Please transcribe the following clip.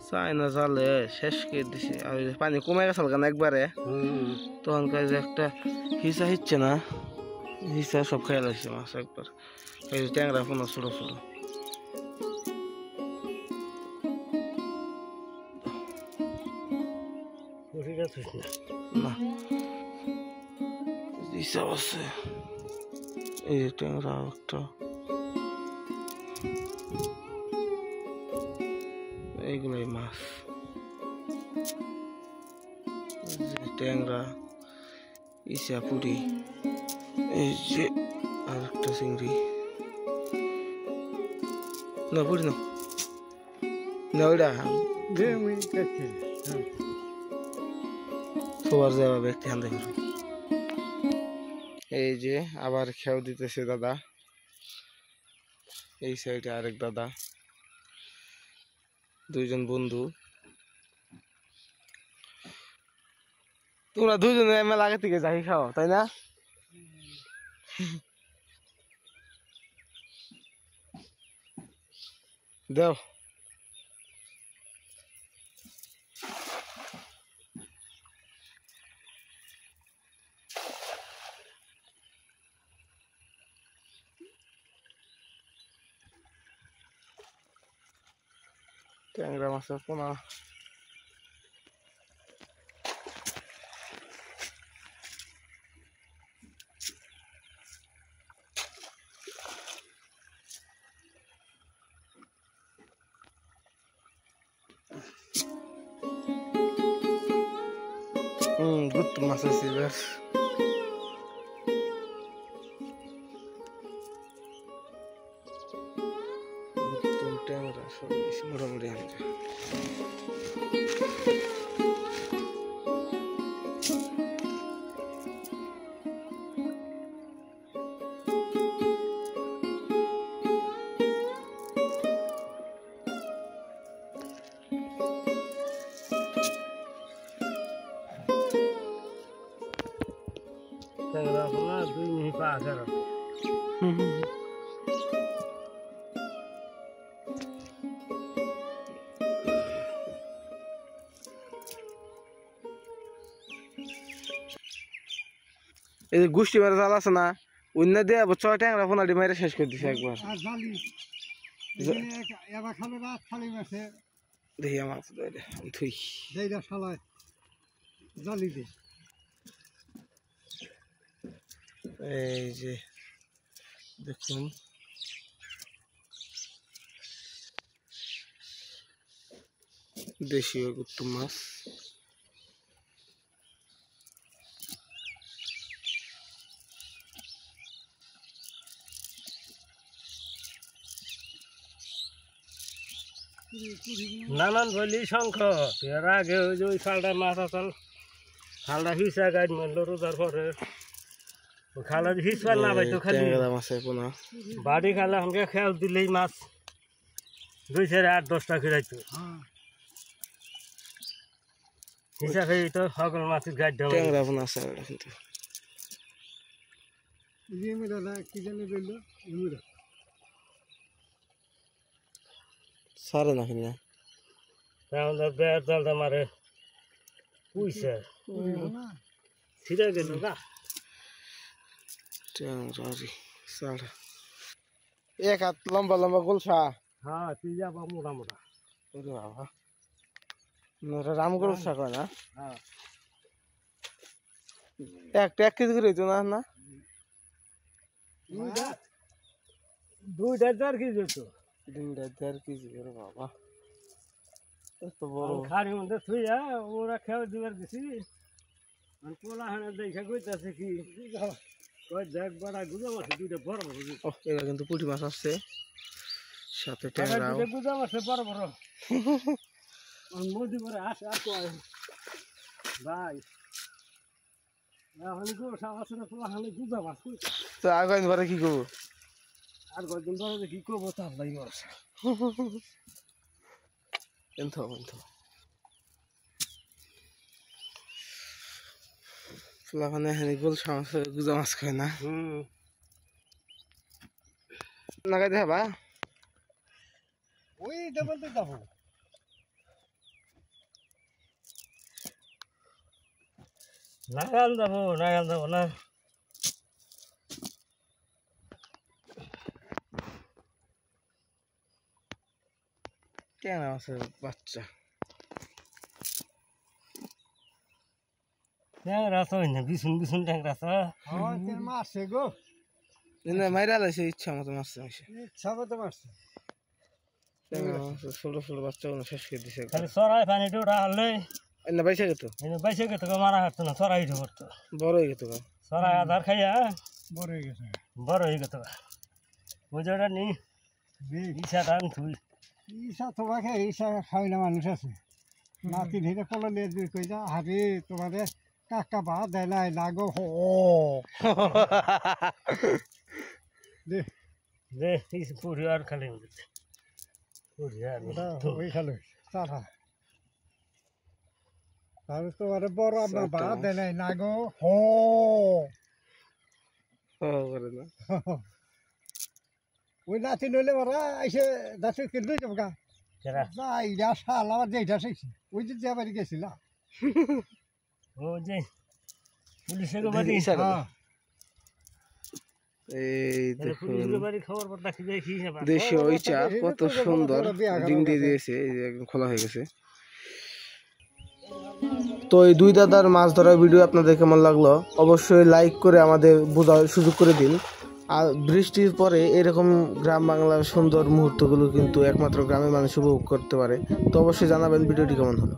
চাইনা জালে শেষ করে দিছে আর পানি কমে গেছে কেন একবারে তখন যে একটা হিসা হিচ্ছে না হিসা সব খেয়ে লাগছে মাছ একবার এই যে ট্যাংরা পোনা ছোট ছোট না হিসা আছে এই যে ট্যাংরা একটা এইগুলোই মাছ ট্যাংরা ইসা পুরি এই যে আর একটা চিংড়ি না পুরি না না ওইটা সবার যাওয়া ব্যক্তি হাতে করে এই যে আবার খেয়াও দিতেছে দাদা এই সাইডে আরেক দাদা দুইজন বন্ধু তোমরা দুইজনে মেলা আগে থেকে যাই খাও তাই না দেও ট্যাংরা মাছের পোনা গুড মাছ আছে এবার ট্যাংরা সব মোটামুটি আনছে ট্যাংরা পোনা 2 মিনিট পা করে এই যে গুষ্টি মারা জাল আছে না অন্য দিয়ে বছর ট্যাংরা পোনাটি মেরে শেষ করে দিছে একবার দেখি আমার থুই এই যে দেখুন দেশীয় গুত্তু মাছ নানান বলি শঙ্খ এর আগে ওই যে ওই খালটা মাছ আসল খালটা হিসা গাইড মারলো রোজার পরে খালা হিসবার না পাইতো খালি বাড়ি খালে আমাকে খেয়াল দিলেই মাছ 2-8-10টা খিরাইতো হিসাবে তো সকল মাছের গাইড দেওয়া আছে কিন্তু সারে না কিনা তাহলে বেড় জালটা মারে পুইছে ছিঁড়ে গেল না সারা এক হাত লম্বা লম্বা গোলসা হ্যাঁ তুই যাবা মোটা মোটা বাবা রাম গোলসা কয় না হ্যাঁ একটা 1 কেজি করে হইতো না না 2.5 কেজি হইতো 2.5 কেজি করে বাবা এত বড় খাড়ি মধ্যে থুইয়া ওরা খেয়ে দিবার গেছি পোলা হানে দেখা কইতাছে কি কই দেখ বড় গুজা মাছ দুইটা বড় বড় ও এটা কিন্তু পুঁটি মাছ আসছে সাথে ট্যাংরা গুজা মাছ বড় বড় আর নদী পরে আসে আর কয় ভাই তো আর কয়দিন পরে কি করবো? আর কয়দিন পরে কি করবো তা ভাই ফুলাখানে গোল সমস্যা গুজা মাছ খায় না লাগাই দেবা ওই দেবেন তো যাবো নাগাল যাবো না কেন আছে বাচ্চা ট্যাংরা তো না বিছুন ট্যাংরা তো মারছে গো মাইরা লাইছে ইচ্ছা মতো মারছে ইচ্ছা মতো মারছে ছোট ছোট বাচ্চাগুলো শেষ করে দিছে খালি সরাই পানি ডোরা হলে না বাইসা গেত বাইসে গেত মারা হাঁটতো না সরাই উঠে পড়তো বড় হয়ে গেত সরাই আধার খাইয়া বড় হয়ে গেত বুঝোটা নি ইসা টান থুই ইসা তোমাকে ইসা খাওয়াই না মানুষ আছে নাতি ধীরে কলো নিয়ে দুই কই যা হারে তোমাদের কাকা বা দেয় নাই লাগো হো দে দে পুরি আর খালি পুরি আর ওই খালি চারা তাহলে তোমার বড় আপনার বা দেয় নাই লাগো হো করে না ওই নাতি নইলে ওরা এসে যাচ্ছে কিন্তু যাবো গা যাই যা শাল আমার যেটা শিখছি ওই যে যে বাড়ি গেছিলাম ও যে পুলিশের বাড়ি এই দেখুন দেশীয় ওই চা কত সুন্দর ডিম দিয়ে দিয়েছে এই যে একদম খোলা হয়ে গেছে। তো এই দুই দাদার মাছ ধরার ভিডিও আপনাদের কেমন লাগলো অবশ্যই লাইক করে আমাদের বোঝার সুযোগ করে দিন। আর বৃষ্টির পরে এরকম গ্রাম বাংলার সুন্দর মুহূর্তগুলো কিন্তু একমাত্র গ্রামের মানুষ উপভোগ করতে পারে। তো অবশ্যই জানাবেন ভিডিওটি কেমন হলো।